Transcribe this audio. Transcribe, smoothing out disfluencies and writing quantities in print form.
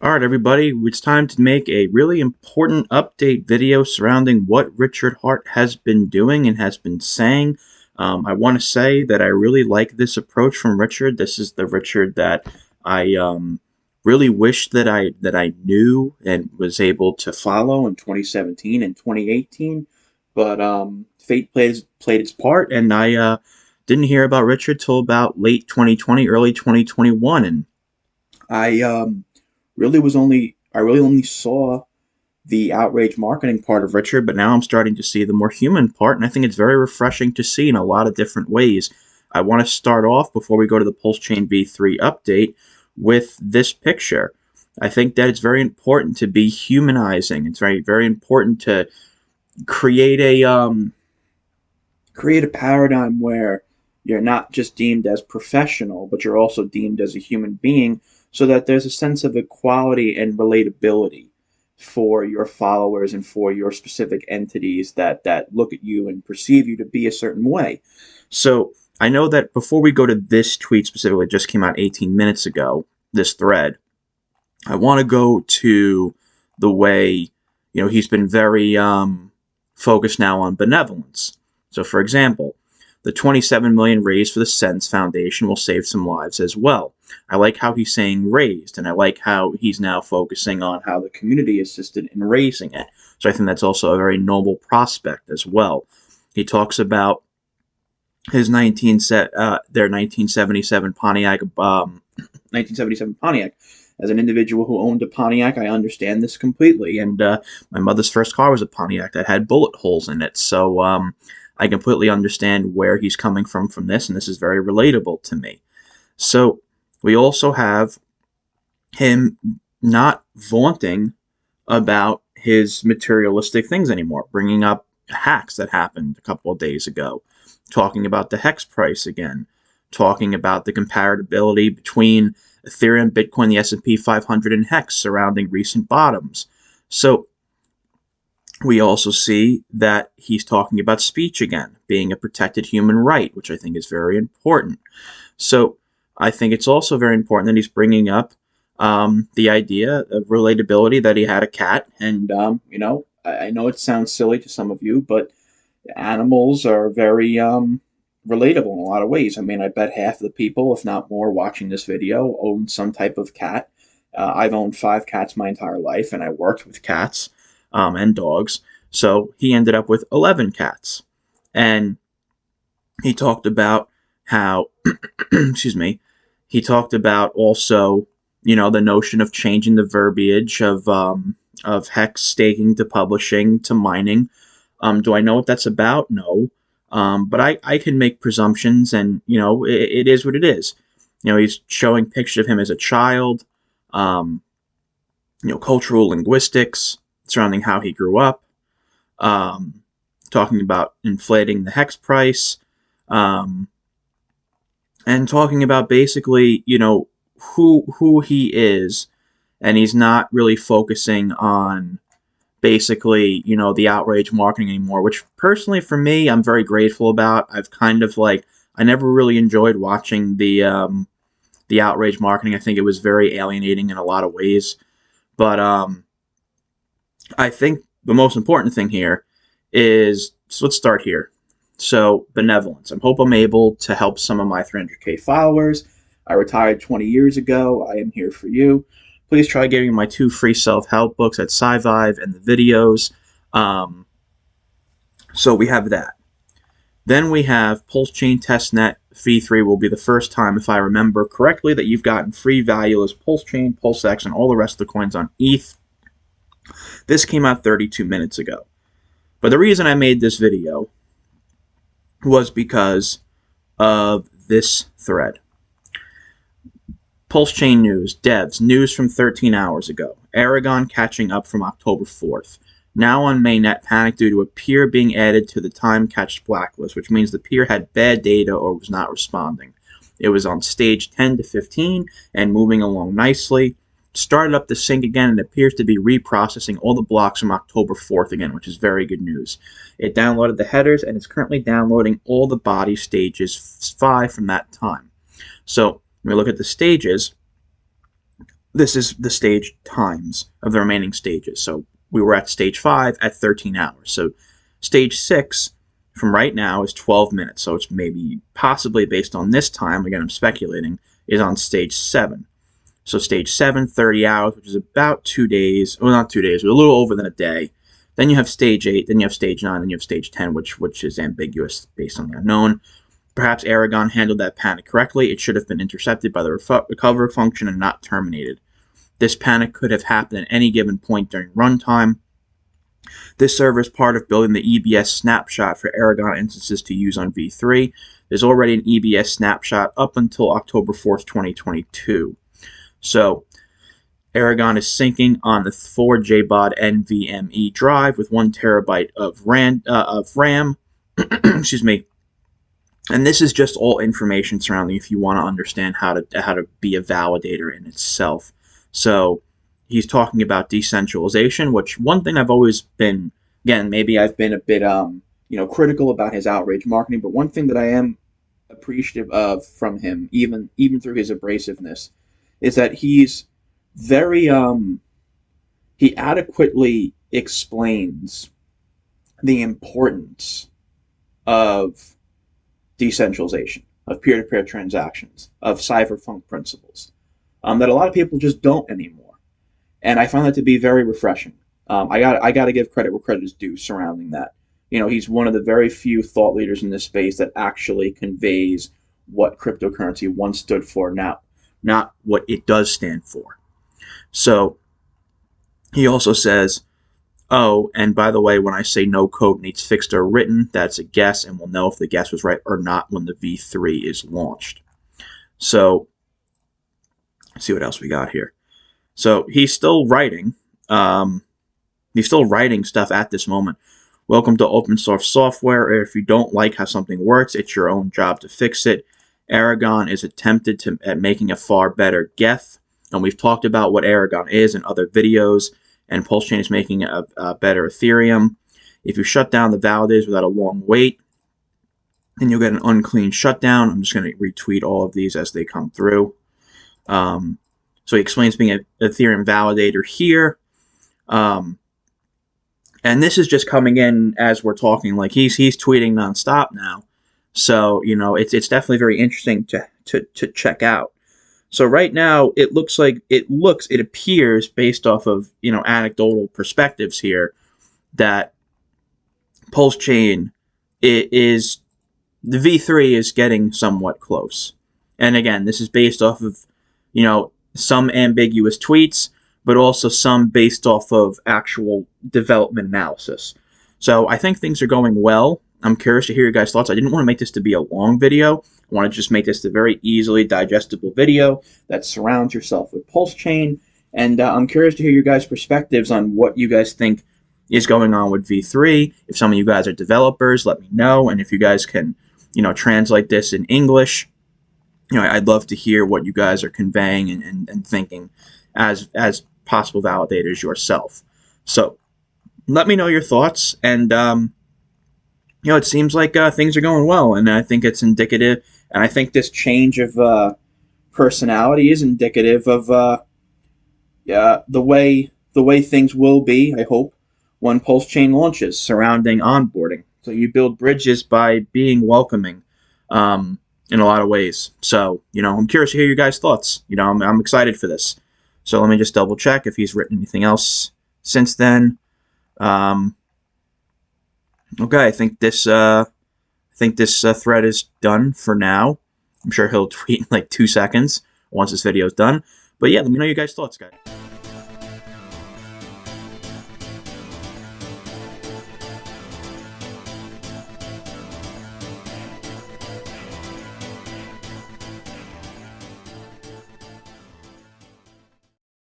Alright everybody, it's time to make a really important update video surrounding what Richard Hart has been doing and has been saying. I want to say that I really like this approach from Richard. This is the Richard that I really wish that I knew and was able to follow in 2017 and 2018. But fate played its part, and I didn't hear about Richard till about late 2020, early 2021, and I I really only saw the outrage marketing part of Richard, but now I'm starting to see the more human part, and I think it's very refreshing to see in a lot of different ways. I want to start off, before we go to the PulseChain V3 update, with this picture. I think that it's very important to be humanizing. It's very important to create a paradigm where you're not just deemed as professional, but you're also deemed as a human being, so that there's a sense of equality and relatability for your followers and for your specific entities that look at you and perceive you to be a certain way. So I know that before we go to this tweet specifically, it just came out 18 minutes ago, this thread, I want to go to the way, he's been very focused now on benevolence. So for example, the $27 million raised for the SENS Foundation will save some lives as well. I like how he's saying raised, and I like how he's now focusing on how the community assisted in raising it. So I think that's also a very noble prospect as well. He talks about his 1977 Pontiac, 1977 Pontiac. As an individual who owned a Pontiac, I understand this completely. And my mother's first car was a Pontiac that had bullet holes in it. So I completely understand where he's coming from this, and this is very relatable to me. So we also have him not vaunting about his materialistic things anymore, bringing up hacks that happened a couple of days ago, talking about the hex price again, talking about the comparability between Ethereum, Bitcoin, the S&P 500, and hex surrounding recent bottoms. So we also see that he's talking about speech again, being a protected human right, which I think is very important. So I think it's also very important that he's bringing up the idea of relatability, that he had a cat. And, I know it sounds silly to some of you, but animals are very relatable in a lot of ways. I mean, I bet half the people, if not more, watching this video own some type of cat. I've owned 5 cats my entire life, and I worked with cats and dogs. So he ended up with 11 cats. And he talked about how, excuse me, he talked about also, the notion of changing the verbiage of hex staking to publishing to mining. Do I know what that's about? No. But I can make presumptions, and, it is what it is. He's showing pictures of him as a child, cultural linguistics surrounding how he grew up, talking about inflating the hex price, and talking about basically, who he is, and he's not really focusing on basically, the outrage marketing anymore, which personally for me, I'm very grateful about. I've kind of I never really enjoyed watching the outrage marketing. I think it was very alienating in a lot of ways. But I think the most important thing here is, so let's start here. So, benevolence. I hope I'm able to help some of my 300K followers. I retired 20 years ago. I am here for you. Please try getting my 2 free self-help books at SciVive and the videos. So we have that. Then we have PulseChain Testnet V3 will be the first time, if I remember correctly, that you've gotten free valueless PulseChain, PulseX, and all the rest of the coins on ETH. This came out 32 minutes ago. But the reason I made this video was because of this thread. PulseChain news, devs, news from 13 hours ago. Aragon catching up from October 4th. Now on mainnet, panic due to a peer being added to the time catched blacklist, which means the peer had bad data or was not responding. It was on stage 10 to 15 and moving along nicely. Started up the sync again and appears to be reprocessing all the blocks from October 4th again, which is very good news. It downloaded the headers and is currently downloading all the body stages 5 from that time. So when we look at the stages, this is the stage times of the remaining stages. So we were at stage 5 at 13 hours. So stage 6 from right now is 12 minutes. So it's maybe possibly based on this time, again, I'm speculating, is on stage 7. So stage 7, 30 hours, which is about 2 days. Well, not 2 days, but a little over than a day. Then you have stage 8, then you have stage 9, then you have stage 10, which is ambiguous based on the unknown. Perhaps Aragon handled that panic correctly. It should have been intercepted by the recover function and not terminated. This panic could have happened at any given point during runtime. This server is part of building the EBS snapshot for Aragon instances to use on V3. There's already an EBS snapshot up until October 4th, 2022. So Aragon is syncing on the 4JBOD NVMe drive with 1 terabyte of RAM. Excuse me. And this is just all information surrounding if you want to understand how to be a validator in itself. So he's talking about decentralization, which one thing I've always been, again, maybe I've been a bit critical about his outrage marketing, but one thing that I am appreciative of from him, even through his abrasiveness, is that he's very he adequately explains the importance of decentralization, of peer-to-peer transactions, of cypherpunk principles, that a lot of people just don't anymore. And I find that to be very refreshing. I got to give credit where credit is due surrounding that. He's one of the very few thought leaders in this space that actually conveys what cryptocurrency once stood for, now, not what it does stand for. So he also says, oh, and by the way, when I say no code needs fixed or written, that's a guess, and we'll know if the guess was right or not when the V3 is launched. So let's see what else we got here. So he's still writing. He's still writing stuff at this moment. Welcome to open source software. If you don't like how something works, it's your own job to fix it. Aragon is attempted at making a far better Geth, and we've talked about what Aragon is in other videos, and PulseChain is making a better Ethereum. If you shut down the validators without a long wait, then you'll get an unclean shutdown. I'm just going to retweet all of these as they come through. So he explains being an Ethereum validator here. And this is just coming in as we're talking. Like he's tweeting nonstop now. So, it's definitely very interesting to check out. So right now, it appears based off of, anecdotal perspectives here that PulseChain is, the V3 is getting somewhat close. And again, this is based off of, some ambiguous tweets, but also some based off of actual development analysis. So I think things are going well. I'm curious to hear your guys' thoughts. I didn't want to make this to be a long video. I want to just make this a very easily digestible video that surrounds yourself with PulseChain. And I'm curious to hear your guys' perspectives on what you guys think is going on with V3. If some of you guys are developers, let me know. And if you guys can, translate this in English, I'd love to hear what you guys are conveying and thinking as possible validators yourself. So let me know your thoughts. And, it seems like things are going well, and I think it's indicative, and I think this change of personality is indicative of the way things will be, I hope, when PulseChain launches surrounding onboarding. So you build bridges by being welcoming in a lot of ways. So, I'm curious to hear your guys' thoughts. I'm excited for this. So let me just double check if he's written anything else since then. Okay, I think this thread is done for now. I'm sure he'll tweet in like 2 seconds once this video is done. But yeah, let me know your guys' thoughts, guys.